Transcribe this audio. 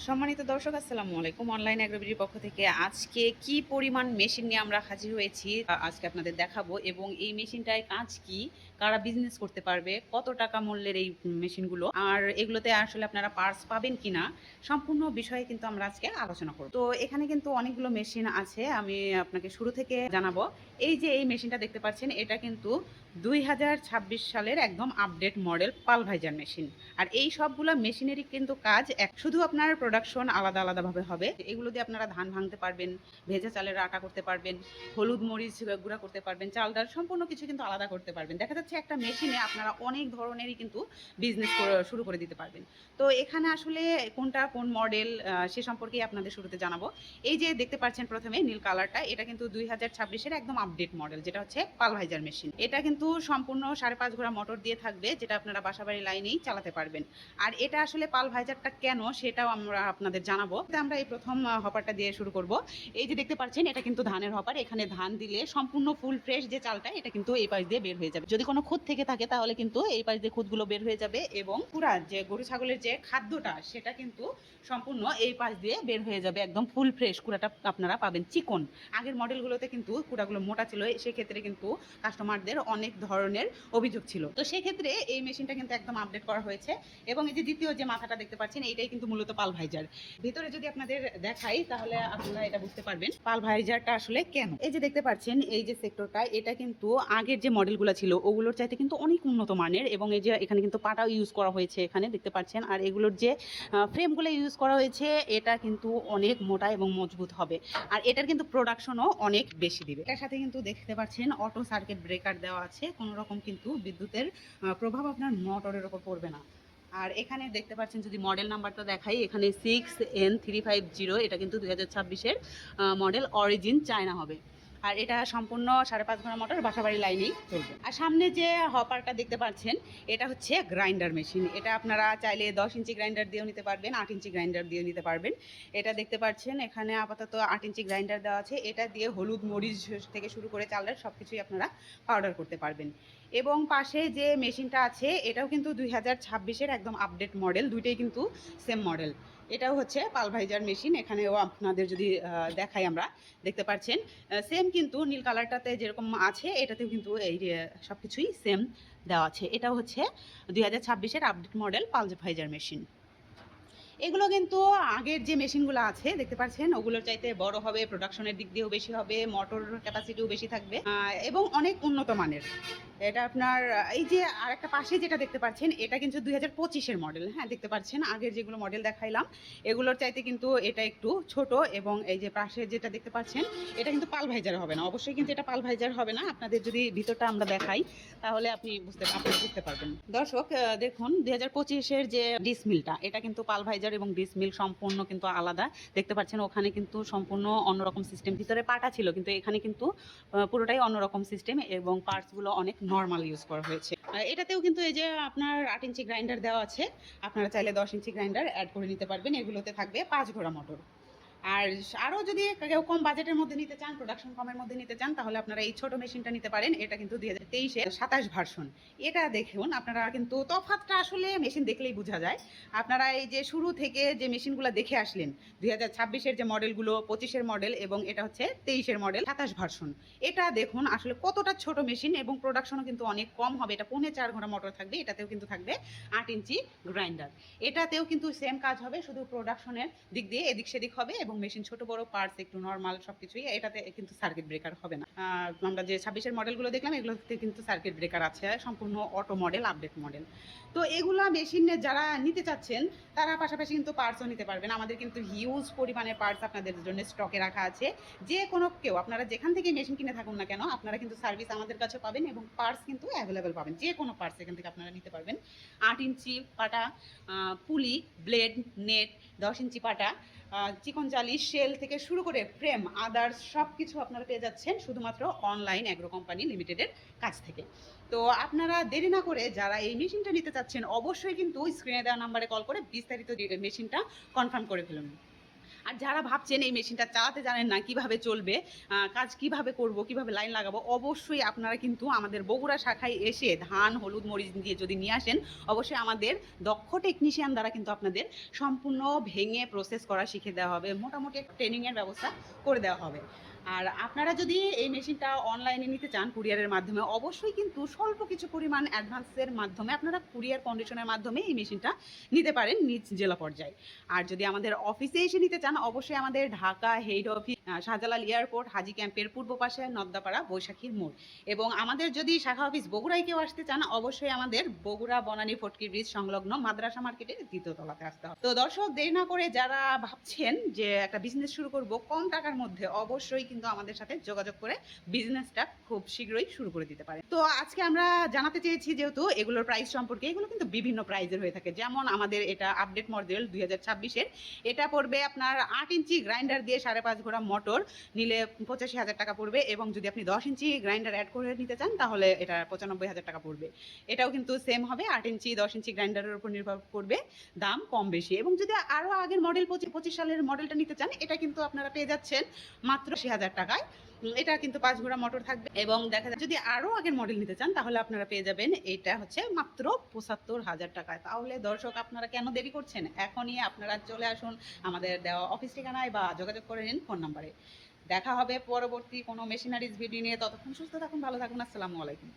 সম্মানিত দর্শক, আসসালামু আলাইকুম। অনলাইন অ্যাগ্রোবিডির পক্ষ থেকে আজকে কি পরিমাণ মেশিন নিয়ে আমরা হাজির হয়েছি আজকে আপনাদের দেখাবো। এবং এই মেশিনটায় কাজ কি, কারা বিজনেস করতে পারবে, কত টাকা মূল্যের এই মেশিনগুলো, আর এগুলোতে আসলে আপনারা পার্টস পাবেন কিনা, সম্পূর্ণ বিষয়ে কিন্তু আমরা আজকে আলোচনা করব। তো এখানে কিন্তু অনেকগুলো মেশিন আছে, আমি আপনাকে শুরু থেকে জানাবো। এই যে এই মেশিনটা দেখতে পাচ্ছেন, এটা কিন্তু 2026 সালের একদম আপডেট মডেল পালভাইজার মেশিন। আর এই সবগুলো মেশিনেরই কিন্তু কাজ শুধু আপনার প্রোডাকশন আলাদা আলাদাভাবে হবে। এগুলো দিয়ে আপনারা ধান ভাঙতে পারবেন, ভেজা চালের আটা করতে পারবেন, হলুদ মরিচ গুঁড়া করতে পারবেন, চাল ডাল সম্পূর্ণ কিছু কিন্তু আলাদা করতে পারবেন। দেখা যাচ্ছে একটা মেশিনে আপনারা অনেক ধরনেরই কিন্তু বিজনেস শুরু করে দিতে পারবেন। তো এখানে আসলে কোনটা কোন মডেল সে সম্পর্কেই আপনাদের শুরুতে জানাবো। এই যে দেখতে পাচ্ছেন প্রথমে নীল কালারটা, এটা কিন্তু 2026-এর একদম আপডেট মডেল, যেটা হচ্ছে পালভাইজার মেশিন। এটা কিন্তু সম্পূর্ণ 5.5 ঘোড়া মোটর দিয়ে থাকবে, যেটা আপনারা বাসাবাড়ি লাইনেই চালাতে পারবেন। আর এটা আসলে পালভাইজারটা কেন সেটাও আমরা আপনাদের জানাবো। আমরা এই প্রথম হপারটা দিয়ে শুরু করব। এই যে দেখতে পাচ্ছেন, এটা কিন্তু ধানের হপার। এখানে ধান দিলে সম্পূর্ণ ফুল ফ্রেশ যে চালটা, এটা কিন্তু এই পাশ দিয়ে বের হয়ে যাবে। যদি কোনো খুঁত থেকে থাকে তাহলে কিন্তু এই পাশ দিয়ে খুঁতগুলো বের হয়ে যাবে, এবং পুরা যে গরু ছাগলের যে খাদ্যটা সেটা কিন্তু সম্পূর্ণ এই পাশ দিয়ে বের হয়ে যাবে। একদম ফুল ফ্রেশ কুড়াটা আপনারা পাবেন চিকন। আগের মডেলগুলোতে কিন্তু কুড়াগুলো মোটা ছিল, সেক্ষেত্রে কিন্তু কাস্টমারদের অনেক ধরনের অভিযোগ ছিল। তো সেক্ষেত্রে এই মেশিনটা কিন্তু একদম আপডেট করা হয়েছে। এবং এই যে দ্বিতীয় যে মাথাটা দেখতে পাচ্ছেন, এইটাই কিন্তু মূলত পালভাইজার। ভিতরে যদি আপনাদের দেখাই তাহলে আপনারা এটা বুঝতে পারবেন পালভাইজারটা আসলে কেন। এই যে দেখতে পাচ্ছেন, এই যে সেক্টরটা, এটা কিন্তু আগের যে মডেলগুলো ছিল ওগুলোর চাইতে কিন্তু অনেক উন্নত মানের। এবং এই যে এখানে কিন্তু পাটাও ইউজ করা হয়েছে, এখানে দেখতে পাচ্ছেন। আর এগুলোর যে ফ্রেমগুলো ইউজ করা হয়েছে, এটা কিন্তু অনেক মোটা এবং মজবুত হবে। আর এটার কিন্তু প্রোডাকশনও অনেক বেশি দিবে। এটার সাথে কিন্তু দেখতে পাচ্ছেন অটো সার্কিট ব্রেকার দেওয়া আছে, কোনো রকম কিন্তু বিদ্যুতের প্রভাব আপনার মোটরের ওপর পড়বে না। আর এখানে দেখতে পাচ্ছেন, যদি মডেল নাম্বারটা দেখাই, এখানে 6N350, এটা কিন্তু 2026-এর মডেল, অরিজিন চায়না হবে। আর এটা সম্পূর্ণ 5.5 ঘোড়া মোটর, বাসাবাড়ি লাইনেই চলবে। আর সামনে যে হপারটা দেখতে পাচ্ছেন, এটা হচ্ছে গ্রাইন্ডার মেশিন। এটা আপনারা চাইলে 10 ইঞ্চি গ্রাইন্ডার দিয়েও নিতে পারবেন, 8 ইঞ্চি গ্রাইন্ডার দিয়েও নিতে পারবেন। এটা দেখতে পাচ্ছেন, এখানে আপাতত 8 ইঞ্চি গ্রাইন্ডার দেওয়া আছে। এটা দিয়ে হলুদ মরিচ থেকে শুরু করে চালের সব কিছুই আপনারা পাউডার করতে পারবেন। এবং পাশে যে মেশিনটা আছে, এটাও কিন্তু 2026-এর একদম আপডেট মডেল, দুইটাই কিন্তু সেম মডেল। এটাও হচ্ছে পালভাইজার মেশিন। এখানেও আপনাদের যদি দেখাই, আমরা দেখতে পাচ্ছেন সেম কিন্তু নীল কালারটাতে যেরকম আছে, এটাতেও কিন্তু এই সব কিছুই সেম দেওয়া আছে। এটাও হচ্ছে 2026-এর আপডেট মডেল পালভাইজার মেশিন। এগুলো কিন্তু আগের যে মেশিনগুলো আছে দেখতে পাচ্ছেন, ওগুলোর চাইতে বড় হবে, প্রোডাকশনের দিক দিয়েও বেশি হবে, মোটর ক্যাপাসিটিও বেশি থাকবে, এবং অনেক উন্নত মানের। এটা আপনার এই যে আরেকটা পাশে যেটা দেখতে পাচ্ছেন, এটা কিন্তু 2025-এর মডেল। হ্যাঁ, দেখতে পাচ্ছেন আগের যেগুলো মডেল দেখাইলাম এগুলোর চাইতে কিন্তু এটা একটু ছোট। এবং এই যে পাশে যেটা দেখতে পাচ্ছেন, এটা কিন্তু পালভাইজার হবে না, অবশ্যই কিন্তু এটা পালভাইজার হবে না। আপনাদের যদি ভিতরটা আমরা দেখাই তাহলে আপনি বুঝতে পারবেন। দর্শক দেখুন, 2025-এর যে ডিসমিলটা, এটা কিন্তু পালভাইজার এবং ডিসমিল সম্পূর্ণ কিন্তু আলাদা। দেখতে পাচ্ছেন ওখানে কিন্তু সম্পূর্ণ অন্যরকম সিস্টেম, ভিতরে পাটা ছিল, কিন্তু এখানে কিন্তু পুরোটাই অন্যরকম সিস্টেম, এবং পার্টসগুলো অনেক নর্মাল ইউজ করা হয়েছে। এটাতেও কিন্তু এই যে আপনার 8 ইঞ্চি গ্রাইন্ডার দেওয়া আছে, আপনারা চাইলে 10 ইঞ্চি গ্রাইন্ডার অ্যাড করে নিতে পারবেন। এগুলোতে থাকবে 5 ঘোড়া মোটর। আর আরও যদি কেউ কম বাজেটের মধ্যে নিতে চান, প্রোডাকশন কমের মধ্যে নিতে চান, তাহলে আপনারা এই ছোট মেশিনটা নিতে পারেন। এটা কিন্তু 2023-এর 27 ভার্সন। এটা দেখুন, আপনারা কিন্তু তফাৎটা আসলে মেশিন দেখলেই বোঝা যায়। আপনারা এই যে শুরু থেকে যে মেশিনগুলো দেখে আসলেন, 2026-এর যে মডেলগুলো, 25-এর মডেল, এবং এটা হচ্ছে 23-এর মডেল 27 ভার্সন। এটা দেখুন আসলে কতটা ছোট মেশিন, এবং প্রোডাকশনও কিন্তু অনেক কম হবে। এটা 4.5 ঘোড়া মোটর থাকবে, এটাতেও কিন্তু থাকবে 8 ইঞ্চি গ্রাইন্ডার। এটাতেও কিন্তু সেম কাজ হবে, শুধু প্রোডাকশনের দিক দিয়ে এদিক সেদিক হবে, এবং মেশিন ছোট বড় পার্টস একটু নর্মাল সবকিছুই। এটাতে কিন্তু সার্কিট ব্রেকার হবে না। আমরা যে 26-এর মডেলগুলো দেখলাম, এগুলোতে কিন্তু সার্কিট ব্রেকার আছে, সম্পূর্ণ অটো মডেল, আপডেট মডেল। তো এগুলা মেশিনে যারা নিতে চাচ্ছেন, তারা পাশাপাশি কিন্তু পার্টসও নিতে পারবেন। আমাদের কিন্তু হিউজ পরিমাণে পার্টস আপনাদের জন্য স্টকে রাখা আছে। যে কোনো কেউ, আপনারা যেখান থেকে মেশিন কিনে থাকুন না কেন, আপনারা কিন্তু সার্ভিস আমাদের কাছে পাবেন, এবং পার্টস কিন্তু অ্যাভেলেবেল পাবেন। যে কোনো পার্টস এখান থেকে আপনারা নিতে পারবেন। 8 ইঞ্চি পাটা, পুলি, ব্লেড, নেট, 10 ইঞ্চি পাটা, চিকন জালি, শেল থেকে শুরু করে ফ্রেম, আদার্স সব কিছু আপনারা পেয়ে যাচ্ছেন শুধুমাত্র অনলাইন অ্যাগ্রো কোম্পানি লিমিটেডের কাছ থেকে। তো আপনারা দেরি না করে যারা এই মেশিনটা নিতে চাচ্ছেন, অবশ্যই কিন্তু স্ক্রিনে দেওয়া নাম্বারে কল করে বিস্তারিত মেশিনটা কনফার্ম করে ফেলুন। আর যারা ভাবছেন এই মেশিনটা চালাতে জানেন না, কিভাবে চলবে, কাজ কিভাবে করব, কিভাবে লাইন লাগাবো, অবশ্যই আপনারা কিন্তু আমাদের বগুড়া শাখায় এসে ধান, হলুদ, মরিচ দিয়ে যদি নিয়ে আসেন, অবশ্যই আমাদের দক্ষ টেকনিশিয়ান দ্বারা কিন্তু আপনাদের সম্পূর্ণ ভেঙে প্রসেস করা শিখে দেওয়া হবে। মোটামুটি একটা ট্রেনিংয়ের ব্যবস্থা করে দেওয়া হবে। আর আপনারা যদি এই মেশিনটা অনলাইনে নিতে চান কুরিয়ারের মাধ্যমে, অবশ্যই কিন্তু স্বল্প কিছু পরিমাণ অ্যাডভান্সের মাধ্যমে আপনারা কুরিয়ার কন্ডিশনের মাধ্যমে এই মেশিনটা নিতে পারেন নিজ জেলা পর্যায়ে। আর যদি আমাদের অফিসে এসে নিতে চান, অবশ্যই আমাদের Dhaka head office, Shahjalal airport, হাজি ক্যাম্পের পূর্ব পাশে নদ্দাপাড়া বৈশাখীর মোড়। এবং আমাদের যদি শাখা অফিস বগুড়ায় কেউ আসতে চান, অবশ্যই আমাদের বগুড়া বনানী ফটকি ব্রিজ সংলগ্ন মাদ্রাসা মার্কেটের দ্বিতীয় তলাতে আসতে হবে। তো দর্শক, দেরি না করে যারা ভাবছেন যে একটা বিজনেস শুরু করব কম টাকার মধ্যে, অবশ্যই কিন্তু আমাদের সাথে যোগাযোগ করে বিজনেসটা খুব শীঘ্রই শুরু করে দিতে পারে। তো আজকে আমরা জানাতে চেয়েছি, যেহেতু এগুলোর প্রাইস সম্পর্কে, এগুলো কিন্তু বিভিন্ন প্রাইজের হয়ে থাকে। যেমন আমাদের এটা আপডেট মডেল 2026-এর, এটা পড়বে আপনার 8 ইঞ্চি গ্রাইন্ডার দিয়ে 5.5 ঘোড়া মোটর নিলে 85,000 টাকা পড়বে। এবং যদি আপনি 10 ইঞ্চি গ্রাইন্ডার অ্যাড করে নিতে চান, তাহলে এটা 95,000 টাকা পড়বে। এটাও কিন্তু সেম হবে, 8 ইঞ্চি 10 ইঞ্চি গ্রাইন্ডারের উপর নির্ভর করবে দাম কম বেশি। এবং যদি আরও আগের মডেল 25 সালের মডেলটা নিতে চান, এটা কিন্তু আপনারা পেয়ে যাচ্ছেন মাত্র 80,000 টাকায়। এটা কিন্তু 5 ঘোড়া মোটর থাকবে। এবং দেখা যায় যদি আরও আগের মডেল নিতে চান, তাহলে আপনারা পেয়ে যাবেন এটা হচ্ছে মাত্র 75,000 টাকায়। তাহলে দর্শক, আপনারা কেন দেরি করছেন? এখনই আপনারা চলে আসুন আমাদের দেওয়া অফিস ঠিকানায় বা যোগাযোগ করে নিন ফোন নাম্বারে। দেখা হবে পরবর্তী কোনো মেশিনারিজ ভিডিও নিয়ে। ততক্ষণ সুস্থ থাকুন, ভালো থাকুন। আসসালামু আলাইকুম।